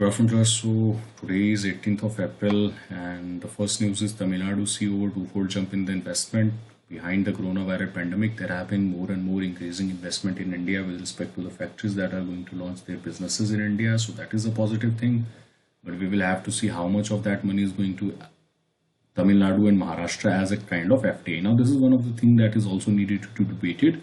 Good. So today is 18th of April, and the first news is Tamil Nadu see over twofold jump in the investment behind the coronavirus pandemic. There have been more and more increasing investment in India with respect to the factories that are going to launch their businesses in India. So that is a positive thing, but we will have to see how much of that money is going to Tamil Nadu and Maharashtra as a kind of FTA. Now, this is one of the things that is also needed to be debated,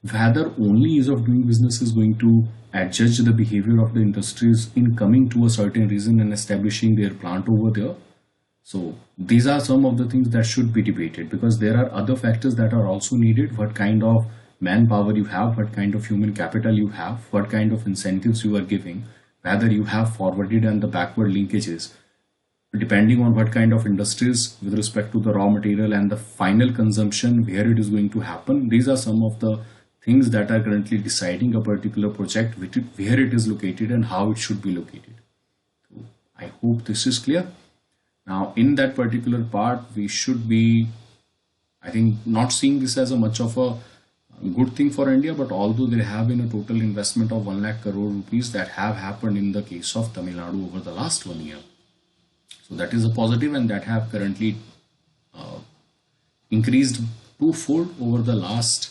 whether only ease of doing business is going to adjudge the behavior of the industries in coming to a certain region and establishing their plant over there. So these are some of the things that should be debated, because there are other factors that are also needed. What kind of manpower you have, what kind of human capital you have, what kind of incentives you are giving, whether you have forwarded and the backward linkages, depending on what kind of industries with respect to the raw material and the final consumption, where it is going to happen. These are some of the things that are currently deciding a particular project, where it is located and how it should be located. So I hope this is clear. Now, in that particular part, we should be, I think, not seeing this as a much of a good thing for India, but although there have been a total investment of 1 lakh crore rupees that have happened in the case of Tamil Nadu over the last 1 year. So that is a positive, and that have currently increased twofold over the last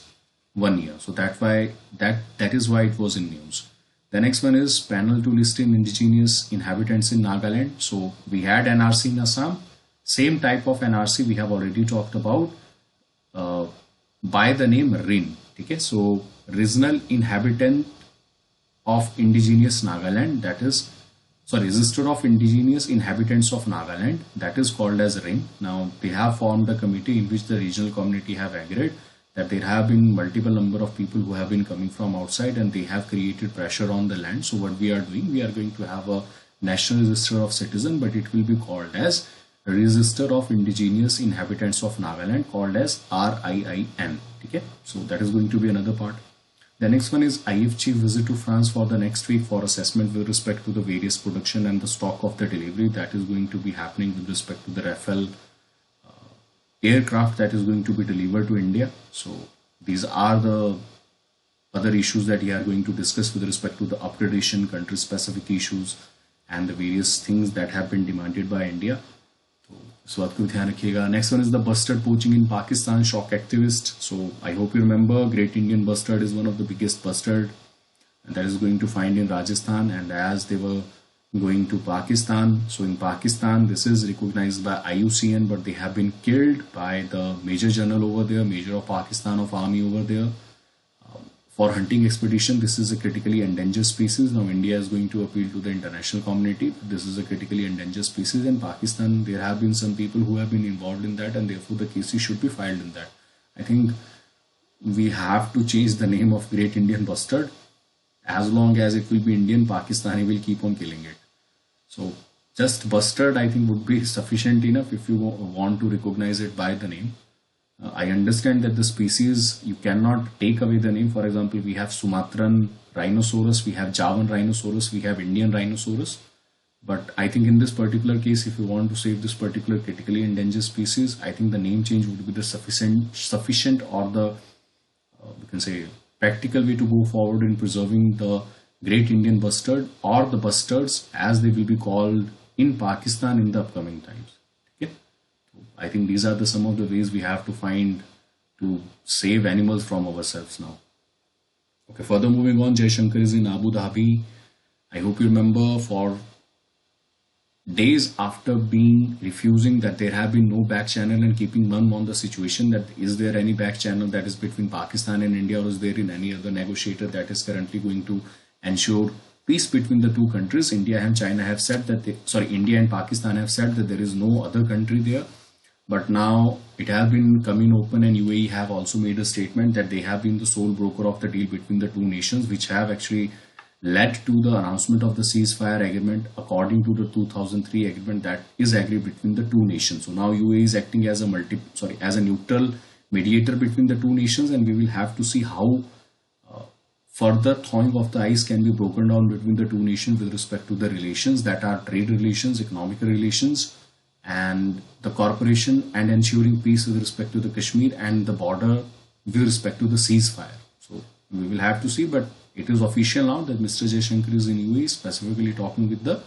1 year. So that is why it was in news. The next one is panel to list in indigenous inhabitants in Nagaland. So we had NRC in Assam, same type of NRC we have already talked about by the name RIN. Okay, so regional inhabitant of indigenous Nagaland, that is, sorry, register of indigenous inhabitants of Nagaland, that is called as RIN. Now they have formed a committee in which the regional community have agreed that there have been multiple number of people who have been coming from outside, and they have created pressure on the land. So what we are doing, we are going to have a national register of citizen, but it will be called as Register of Indigenous Inhabitants of Nagaland, called as RIIN. Okay, so that is going to be another part. The next one is IFG visit to France for the next week for assessment with respect to the various production and the stock of the delivery that is going to be happening with respect to the Rafale aircraft that is going to be delivered to India. So these are the other issues that we are going to discuss with respect to the upgradation, country specific issues, and the various things that have been demanded by India. So बात को ध्यान रखिएगा. Next one is the bustard poaching in Pakistan, shock activist. So I hope you remember, Great Indian Bustard is one of the biggest bustard, and that is going to find in Rajasthan, and as they were going to Pakistan. So in Pakistan, this is recognized by IUCN, but they have been killed by the Major General over there, Major of Pakistan of Army over there, for hunting expedition. This is a critically endangered species. Now India is going to appeal to the international community. This is a critically endangered species in Pakistan. There have been some people who have been involved in that, and therefore the cases should be filed in that. I think we have to change the name of Great Indian Bustard. As long as it will be Indian, Pakistani will keep on killing it. So just bustard, I think, would be sufficient enough if you want to recognize it by the name. I understand that the species, you cannot take away the name. For example, we have Sumatran rhinoceros, we have Javan rhinoceros, we have Indian rhinoceros. But I think in this particular case, if you want to save this particular critically endangered species, I think the name change would be the sufficient or the, we can say, practical way to go forward in preserving the Great Indian Bustard, or the bustards as they will be called in Pakistan in the upcoming times. Okay, I think these are some of the ways we have to find to save animals from ourselves now. Okay, further moving on, Jaishankar is in Abu Dhabi. I hope you remember, for days after being refusing that there have been no back channel and keeping mum on the situation that is there any back channel that is between Pakistan and India, or is there in any other negotiator that is currently going to ensure peace between the two countries. India and China have said that India and Pakistan have said that there is no other country there. But now it has been coming open, and UAE have also made a statement that they have been the sole broker of the deal between the two nations, which have actually led to the announcement of the ceasefire agreement according to the 2003 agreement that is agreed between the two nations. So now UAE is acting as a neutral mediator between the two nations, and we will have to see how further thawing of the ice can be broken down between the two nations with respect to the relations that are trade relations, economic relations, and the cooperation and ensuring peace with respect to the Kashmir and the border with respect to the ceasefire. So we will have to see, but it is official now that Mr. Jaishankar is in UAE, specifically talking with the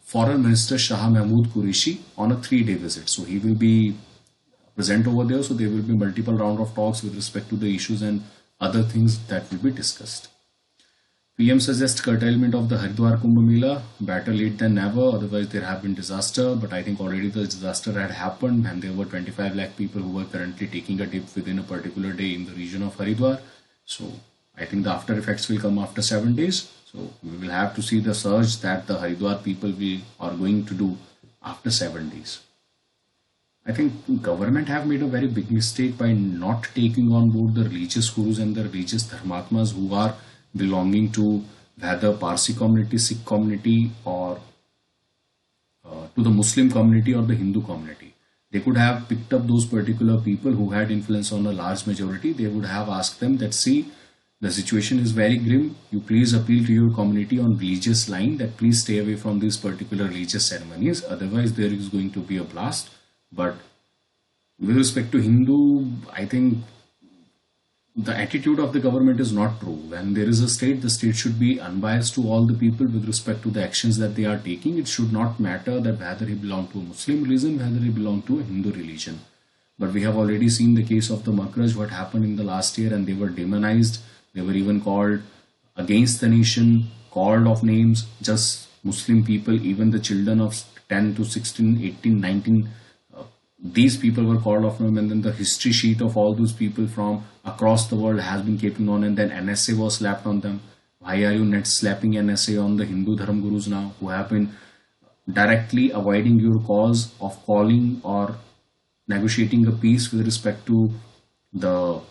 Foreign Minister Shah Mahmood Qureshi on a 3-day visit. So he will be present over there. So there will be multiple round of talks with respect to the issues and other things that will be discussed. PM suggests curtailment of the Haridwar Kumbh Mela, better late than never, otherwise there have been disaster, but I think already the disaster had happened and there were 25 lakh people who were currently taking a dip within a particular day in the region of Haridwar. So I think the after effects will come after 7 days. So we will have to see the surge that the Haridwar people are going to do after 7 days. I think government have made a very big mistake by not taking on board the religious gurus and the religious dharmatmas who are belonging to whether Parsi community, Sikh community, or to the Muslim community or the Hindu community. They could have picked up those particular people who had influence on a large majority. They would have asked them that, see, the situation is very grim. You please appeal to your community on religious line that please stay away from these particular religious ceremonies. Otherwise, there is going to be a blast. But with respect to Hindu, I think the attitude of the government is not true. When there is a state, the state should be unbiased to all the people with respect to the actions that they are taking. It should not matter that whether he belongs to a Muslim religion, whether he belongs to a Hindu religion. But we have already seen the case of the Makraj, what happened in the last year, and they were demonized. They were even called against the nation, called of names, just Muslim people, even the children of 10 to 16, 18, 19, these people were called off, and then the history sheet of all those people from across the world has been keeping on, and then NSA was slapped on them. Why are you not slapping NSA on the Hindu Dharm Gurus now, who have been directly avoiding your cause of calling or negotiating a peace with respect to the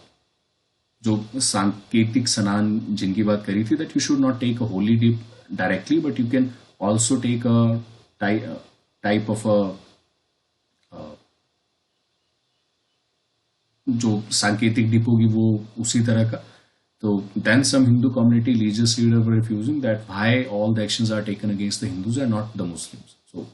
जो सांकेतिक स्नान जिनकी बात करी थी, that you should not take a holy dip directly, but you can also take a type of a जो सांकेतिक dip होगी वो उसी तरह का. तो then some Hindu community religious leaders were refusing that why all the actions are taken against the Hindus and not the Muslims. So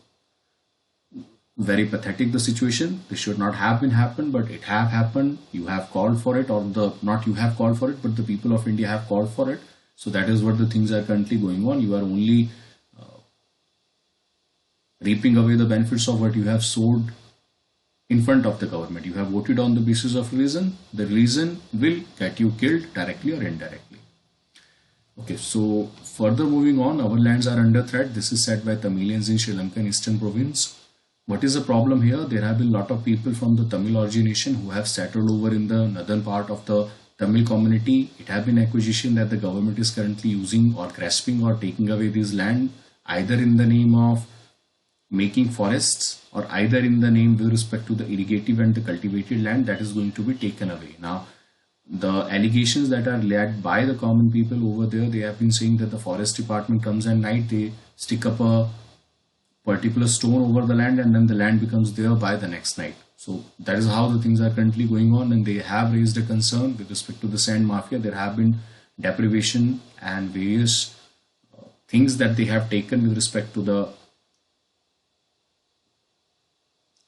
very pathetic the situation. This should not have been happened, but it have happened. You have called for it, or not you have called for it, but the people of India have called for it. So that is what the things are currently going on. You are only reaping away the benefits of what you have sowed in front of the government. You have voted on the basis of religion. The religion will get you killed directly or indirectly. Okay, so further moving on, our lands are under threat. This is said by Tamilians in Sri Lankan Eastern Province. What is the problem here? There have been a lot of people from the Tamil origination who have settled over in the northern part of the Tamil community. It has been acquisition that the government is currently using or grasping or taking away this land, either in the name of making forests or either in the name with respect to the irrigative and the cultivated land that is going to be taken away. Now, the allegations that are laid by the common people over there, they have been saying that the forest department comes at night, they stick up a particular stone over the land and then the land becomes there by the next night. So that is how the things are currently going on, and they have raised a concern with respect to the sand mafia. There have been deprivation and various things that they have taken with respect to the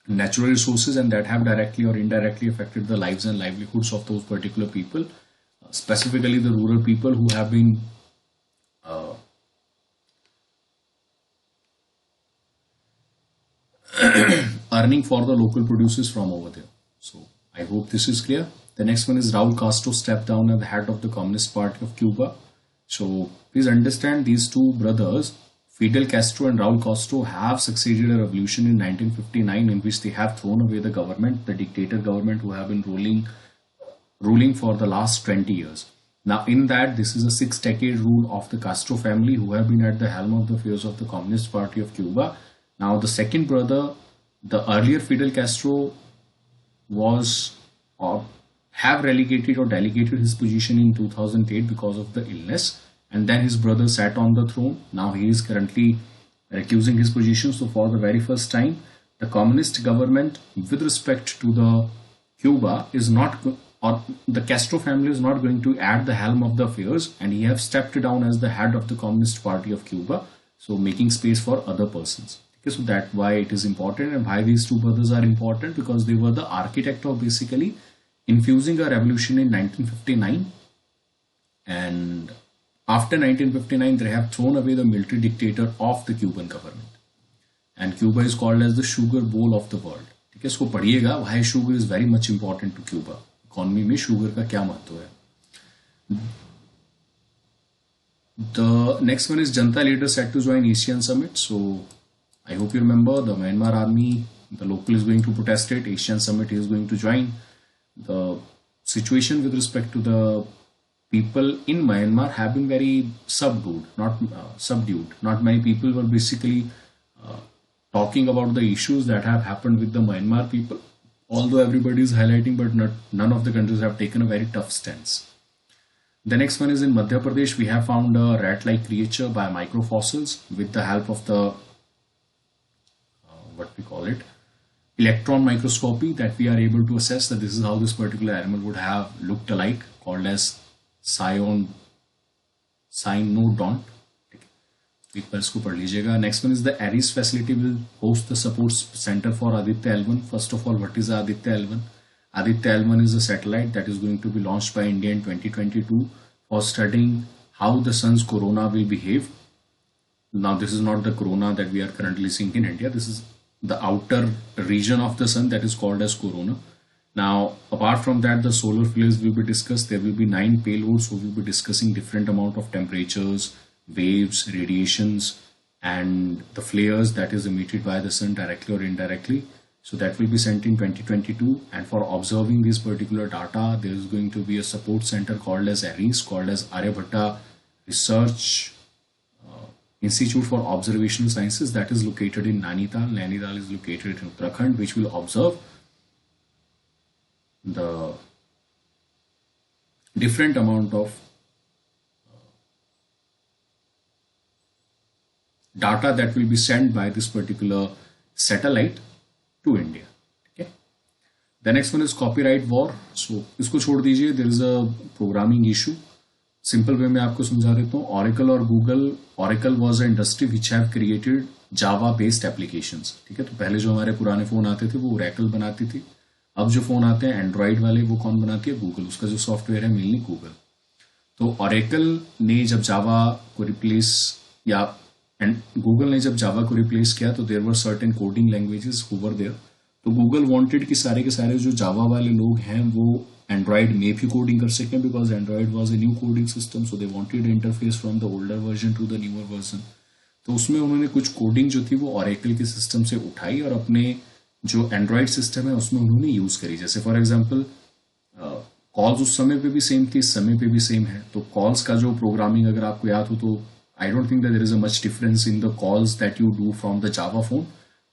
natural resources, and that have directly or indirectly affected the lives and livelihoods of those particular people, specifically the rural people who have been earning for the local producers from over there. So I hope this is clear. The next one is Raul Castro stepped down at the head of the Communist Party of Cuba. So please understand, these two brothers, Fidel Castro and Raul Castro, have succeeded a revolution in 1959 in which they have thrown away the government, the dictator government who have been ruling for the last 20 years. Now in that, this is a 6-decade rule of the Castro family who have been at the helm of the affairs of the Communist Party of Cuba. Now the second brother, the earlier Fidel Castro, was or have relegated or delegated his position in 2008 because of the illness, and then his brother sat on the throne. Now he is currently recusing his position. So for the very first time, the communist government with respect to the Cuba is not, or the Castro family is not going to at the helm of the affairs, and he have stepped down as the head of the Communist Party of Cuba, so making space for other persons. Okay, so that's why it is important, and why these two brothers are important, because they were the architect of basically infusing a revolution in 1959 And after 1959, they have thrown away the military dictator of the Cuban government. And Cuba is called as the sugar bowl of the world. ठीक है, इसको पढ़िएगा, why sugar is very much important to Cuba. Economy में sugar का क्या महत्व है. The next one is Janta leaders set to join Asian Summit. So I hope you remember the Myanmar army, the local is going to protest it. Asian Summit is going to join. The situation with respect to the people in Myanmar have been very subdued. Not many people were basically talking about the issues that have happened with the Myanmar people. Although everybody is highlighting, but none of the countries have taken a very tough stance. The next one is in Madhya Pradesh. We have found a rat-like creature by microfossils with the help of the what we call it, electron microscopy, that we are able to assess that this is how this particular animal would have looked alike, called as cyanodont. एक बार इसको पढ़ लीजिएगा. Next one is the Ares facility will host the support center for Aditya L1. First of all, what is Aditya L1? Aditya L1 is a satellite that is going to be launched by India in 2022 for studying how the sun's corona will behave. Now, this is not the corona that we are currently seeing in India. This is the outer region of the sun that is called as corona. Now, apart from that, the solar flares will be discussed. There will be 9 payloads who will be discussing different amount of temperatures, waves, radiations, and the flares that is emitted by the sun directly or indirectly. So that will be sent in 2022. And for observing this particular data, there is going to be a support center called as ARIES, called as Aryabhatta Research Institute for Observational Sciences, that is located in Nainital. Nainital is located in Uttarakhand, which will observe the different amount of data that will be sent by this particular satellite to India. Okay. The next one is copyright war. So इसको छोड़ दीजिए. There is a programming issue. Simple way में आपको समझा देता हूँ. Oracle और Google, Oracle was an industry which have created Java based applications. ठीक है, तो पहले जो हमारे पुराने फोन आते थे वो Oracle बनाती थी. अब जो फोन आते हैं एंड्रॉइड वाले वो कौन बनाती है? गूगल. उसका जो सॉफ्टवेयर है मेनली गूगल. तो Oracle ने जब जावा को रिप्लेस या गूगल ने जब जावा को रिप्लेस किया तो there were certain coding languages who were there. तो गूगल वांटेड कि सारे के सारे जो जावा वाले लोग हैं वो एंड्रॉइड में भी कोडिंग कर सकें, because Android was a new coding system. So they wanted interface from the older version two the newer version. तो उसमें उन्होंने कुछ कोडिंग जो थी वो Oracle के सिस्टम से उठाई और अपने जो एंड्रॉइड सिस्टम है उसमें उन्होंने यूज करी. जैसे फॉर एग्जांपल कॉल्स उस समय पे भी सेम थी, इस समय पे भी सेम है. तो कॉल्स का जो प्रोग्रामिंग अगर आपको याद हो तो I don't think that there is a much difference in the calls that you do from the Java phone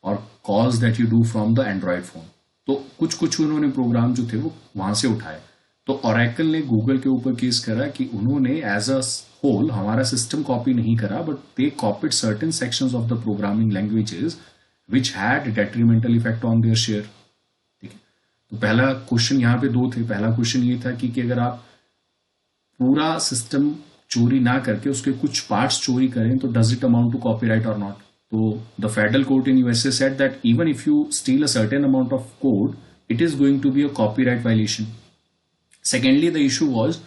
or calls that you do from the Android phone. तो कुछ उन्होंने प्रोग्राम जो थे वो वहां से उठाए. तो Oracle ने गूगल के ऊपर केस करा कि उन्होंने एज अ होल हमारा सिस्टम कॉपी नहीं करा, but they copied certain sections of the programming languages which had detrimental effect on their share. ठीक है, तो पहला क्वेश्चन यहाँ पे 2 थे. पहला क्वेश्चन ये था कि अगर आप पूरा सिस्टम चोरी ना करके उसके कुछ पार्ट्स चोरी करें तो does it amount to copyright or not. तो the federal court in USA said that even if you steal a certain amount of code it is going to be a copyright violation. Secondly the issue was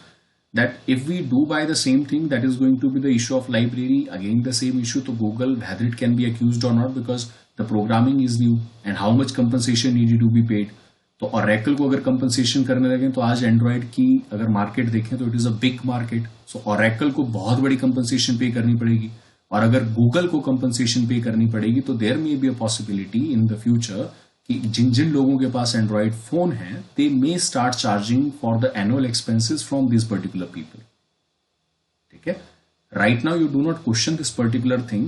that if we do buy the same thing, that is going to be the issue of library, again the same issue to Google, whether it can be accused or not, because the programming is new and how much compensation needed to be paid. तो Oracle को अगर compensation करने लगे तो आज Android की अगर market देखें तो it is a big market. So Oracle को बहुत बड़ी compensation पे करनी पड़ेगी, और अगर Google को compensation पे करनी पड़ेगी तो there may be a possibility in the future कि जिन जिन लोगों के पास एंड्रॉइड फोन है they may start charging for the annual expenses from these particular people. ठीक है, right now you do not question this particular thing,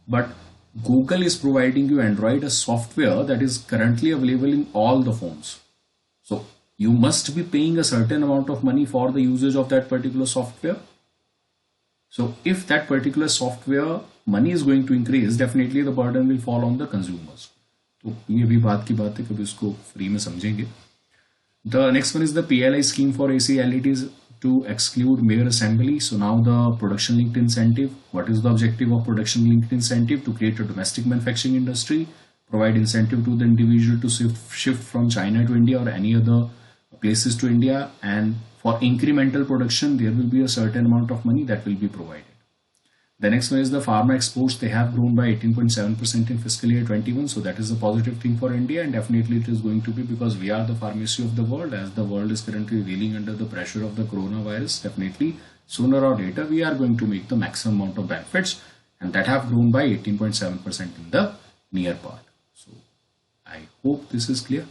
but Google is providing you Android a software that is currently available in all the phones. So you must be paying a certain amount of money for the usage of that particular software. So if that particular software money is going to increase, definitely the burden will fall on the consumers. तो ये भी बात की बात है, कभी उसको free में समझेंगे. The next one is the PLI scheme for AC LEDs to exclude mere assembly. So now the production linked incentive. What is the objective of production linked incentive? To create a domestic manufacturing industry, provide incentive to the individual to shift from China to India or any other places to India, and for incremental production, there will be a certain amount of money that will be provided. The next one is the pharma exports. They have grown by 18.7% in fiscal year 21. So that is a positive thing for India, and definitely it is going to be, because we are the pharmacy of the world. As the world is currently reeling under the pressure of the coronavirus, definitely sooner or later we are going to make the maximum amount of benefits, and that have grown by 18.7% in the near part. So I hope this is clear.